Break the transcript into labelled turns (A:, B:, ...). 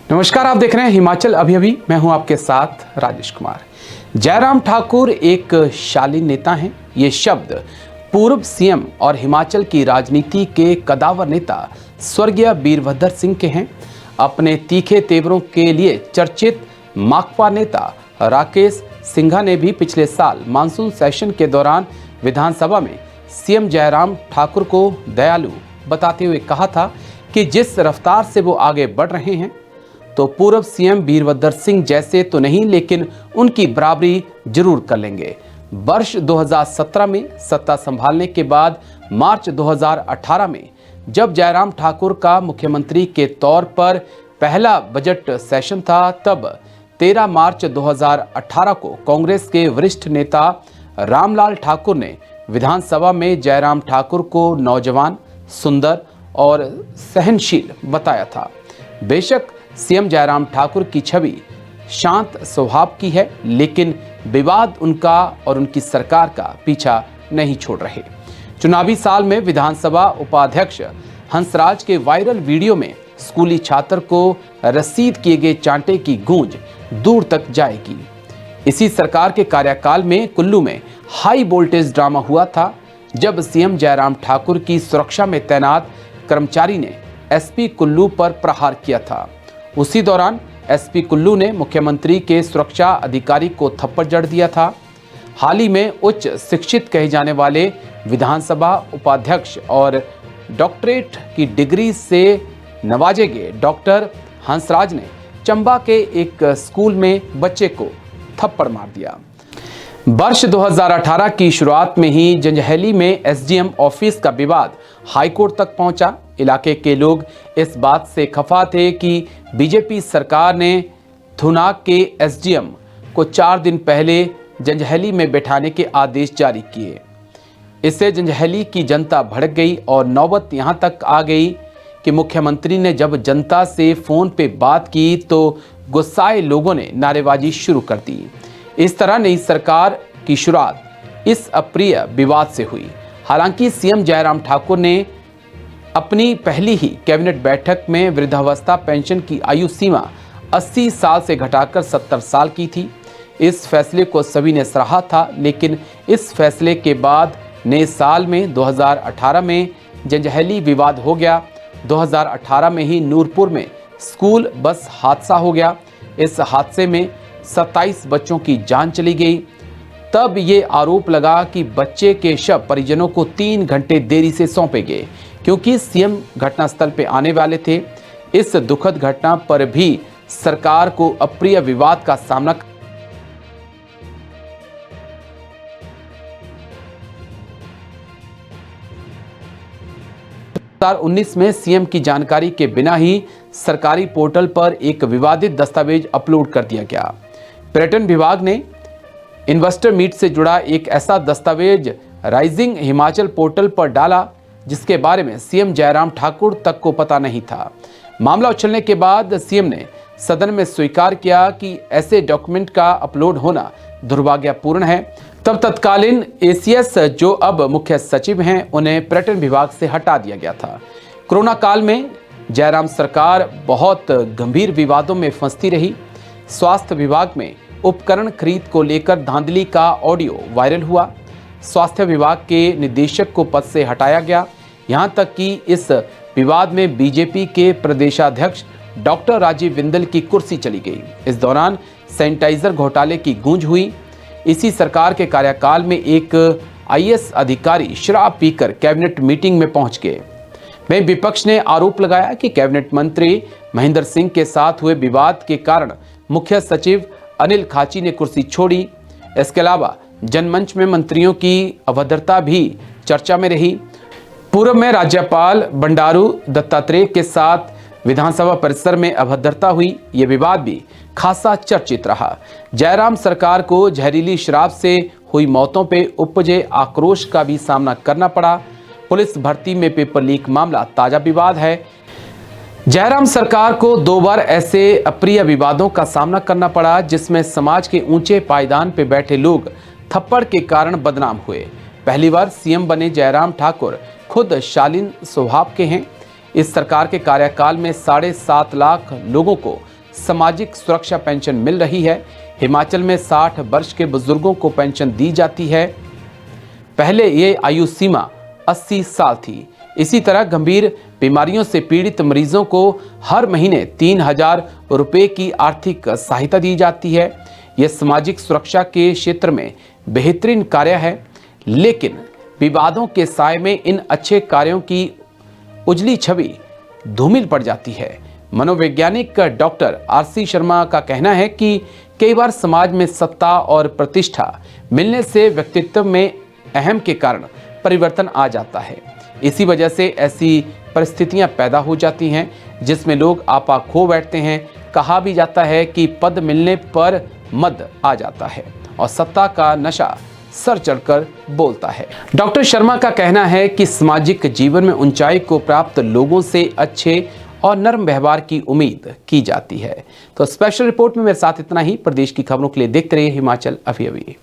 A: नमस्कार, आप देख रहे हैं हिमाचल अभी अभी। मैं हूं आपके साथ राजेश कुमार। जयराम ठाकुर एक शालीन नेता हैं। ये शब्द पूर्व सीएम और हिमाचल की राजनीति के कदावर नेता स्वर्गीय वीरभद्र सिंह के हैं। अपने तीखे तेवरों के लिए चर्चित माकपा नेता राकेश सिंघा ने भी पिछले साल मानसून सेशन के दौरान विधानसभा में सीएम जयराम ठाकुर को दयालु बताते हुए कहा था कि जिस रफ्तार से वो आगे बढ़ रहे हैं तो पूर्व सीएम वीरभद्र सिंह जैसे तो नहीं, लेकिन उनकी बराबरी जरूर कर लेंगे। वर्ष 2017 में सत्ता संभालने के बाद मार्च 2018 में जब जयराम ठाकुर का मुख्यमंत्री के तौर पर पहला बजट सेशन था, तब 13 मार्च 2018 को कांग्रेस के वरिष्ठ नेता रामलाल ठाकुर ने विधानसभा में जयराम ठाकुर को नौजवान, सुंदर और सहनशील बताया था। बेशक सीएम जयराम ठाकुर की छवि शांत स्वभाव की है, लेकिन विवाद उनका और उनकी सरकार का पीछा नहीं छोड़ रहे। चुनावी साल में विधानसभा उपाध्यक्ष हंसराज के वायरल वीडियो में स्कूली छात्र को रसीद किए गए चांटे की गूंज दूर तक जाएगी। इसी सरकार के कार्यकाल में कुल्लू में हाई वोल्टेज ड्रामा हुआ था, जब सीएम जयराम ठाकुर की सुरक्षा में तैनात कर्मचारी ने एसपी कुल्लू पर प्रहार किया था। उसी दौरान एसपी कुल्लू ने मुख्यमंत्री के सुरक्षा अधिकारी को थप्पड़ जड़ दिया था। हाल ही में उच्च शिक्षित कहे जाने वाले विधानसभा उपाध्यक्ष और डॉक्टरेट की डिग्री से नवाजे गए डॉक्टर हंसराज ने चंबा के एक स्कूल में बच्चे को थप्पड़ मार दिया। वर्ष 2018 की शुरुआत में ही जंजैहली में एसडीएम ऑफिस का विवाद हाईकोर्ट तक पहुंचा। इलाके के लोग इस बात से खफा थे कि बीजेपी सरकार ने थुनाग के एसडीएम को 4 दिन पहले जंजैहली में बैठाने के आदेश जारी किए। इससे जंजैहली की जनता भड़क गई और नौबत यहां तक आ गई कि मुख्यमंत्री ने जब जनता से फोन पे बात की तो गुस्साए लोगों ने नारेबाजी शुरू कर दी। इस तरह नई सरकार की शुरुआत इस अप्रिय विवाद से हुई। हालांकि सीएम जयराम ठाकुर ने अपनी पहली ही कैबिनेट बैठक में वृद्धावस्था पेंशन की आयु सीमा 80 साल से घटाकर 70 साल की थी। इस फैसले को सभी ने सराहा था, लेकिन इस फैसले के बाद नए साल में 2018 में जंजैहली विवाद हो गया। 2018 में ही नूरपुर में स्कूल बस हादसा हो गया। इस हादसे में 27 बच्चों की जान चली गई। तब ये आरोप लगा कि बच्चे के शव परिजनों को 3 घंटे देरी से सौंपे गए, क्योंकि सीएम घटनास्थल पे आने वाले थे। इस दुखद घटना पर भी सरकार को अप्रिय विवाद का सामना 2019 में सीएम की जानकारी के बिना ही सरकारी पोर्टल पर एक विवादित दस्तावेज अपलोड कर दिया गया। पर्यटन विभाग ने इन्वेस्टर मीट से जुड़ा एक ऐसा दस्तावेज राइजिंग हिमाचल पोर्टल पर डाला जिसके बारे में सीएम जयराम ठाकुर तक को पता नहीं था। मामला उछलने के बाद सीएम ने सदन में स्वीकार किया कि ऐसे डॉक्यूमेंट का अपलोड होना दुर्भाग्यपूर्ण है। तब तत्कालीन एसीएस, जो अब मुख्य सचिव हैं, उन्हें पर्यटन विभाग से हटा दिया गया था। कोरोना काल में जयराम सरकार बहुत गंभीर विवादों में फंसती रही। स्वास्थ्य विभाग में उपकरण खरीद को लेकर धांधली का ऑडियो वायरल हुआ। स्वास्थ्य विभाग के निदेशक को पद से हटाया गया। यहां तक कि इस विवाद में बीजेपी के प्रदेशाध्यक्ष डॉक्टर राजीव बिंदल की कुर्सी चली गई। इस दौरान सैनिटाइजर घोटाले की गूंज हुई। इसी सरकार के कार्यकाल में एक आईएएस अधिकारी शराब पीकर कैबिनेट मीटिंग में पहुंच गए। वहीं विपक्ष ने आरोप लगाया कि कैबिनेट मंत्री महेंद्र सिंह के साथ हुए विवाद के कारण मुख्य सचिव अनिल खाची ने कुर्सी छोड़ी। इसके अलावा जनमंच में मंत्रियों की अभद्रता भी चर्चा में रही। पूर्व में राज्यपाल बंडारू दत्तात्रेय के साथ विधानसभा परिसर में अभद्रता हुई। ये विवाद भी खासा चर्चित रहा। जयराम सरकार को जहरीली शराब से हुई मौतों पे उपजे आक्रोश का भी सामना करना पड़ा। पुलिस भर्ती में पेपर लीक मामला ताजा विवाद है। जयराम सरकार को 2 बार ऐसे अप्रिय विवादों का सामना करना पड़ा, जिसमें समाज के ऊंचे पायदान पर बैठे लोग थप्पड़ के कारण बदनाम हुए। पहली बार सीएम बने जयराम ठाकुर खुद शालीन स्वभाव के हैं। इस सरकार के कार्यकाल में 7.5 लाख लोगों को सामाजिक सुरक्षा पेंशन मिल रही है। हिमाचल में 60 वर्ष के बुजुर्गों को पेंशन दी जाती है। पहले ये आयु सीमा 80 साल थी। इसी तरह गंभीर बीमारियों से पीड़ित मरीजों को हर महीने 3,000 रुपये की आर्थिक सहायता दी जाती है। यह सामाजिक सुरक्षा के क्षेत्र में बेहतरीन कार्य है, लेकिन विवादों के साए में इन अच्छे कार्यों की उजली छवि धूमिल पड़ जाती है। मनोवैज्ञानिक डॉक्टर आरसी शर्मा का कहना है कि कई बार समाज में सत्ता और प्रतिष्ठा मिलने से व्यक्तित्व में अहम के कारण परिवर्तन आ जाता है। इसी वजह से ऐसी परिस्थितियां पैदा हो जाती हैं जिसमें लोग आपा खो बैठते हैं। कहा भी जाता है कि पद मिलने पर मद आ जाता है और सत्ता का नशा सर चढ़कर बोलता है। डॉक्टर शर्मा का कहना है कि सामाजिक जीवन में ऊंचाई को प्राप्त लोगों से अच्छे और नर्म व्यवहार की उम्मीद की जाती है। तो स्पेशल रिपोर्ट में मेरे साथ इतना ही। प्रदेश की खबरों के लिए देखते रहिए हिमाचल अभी अभी।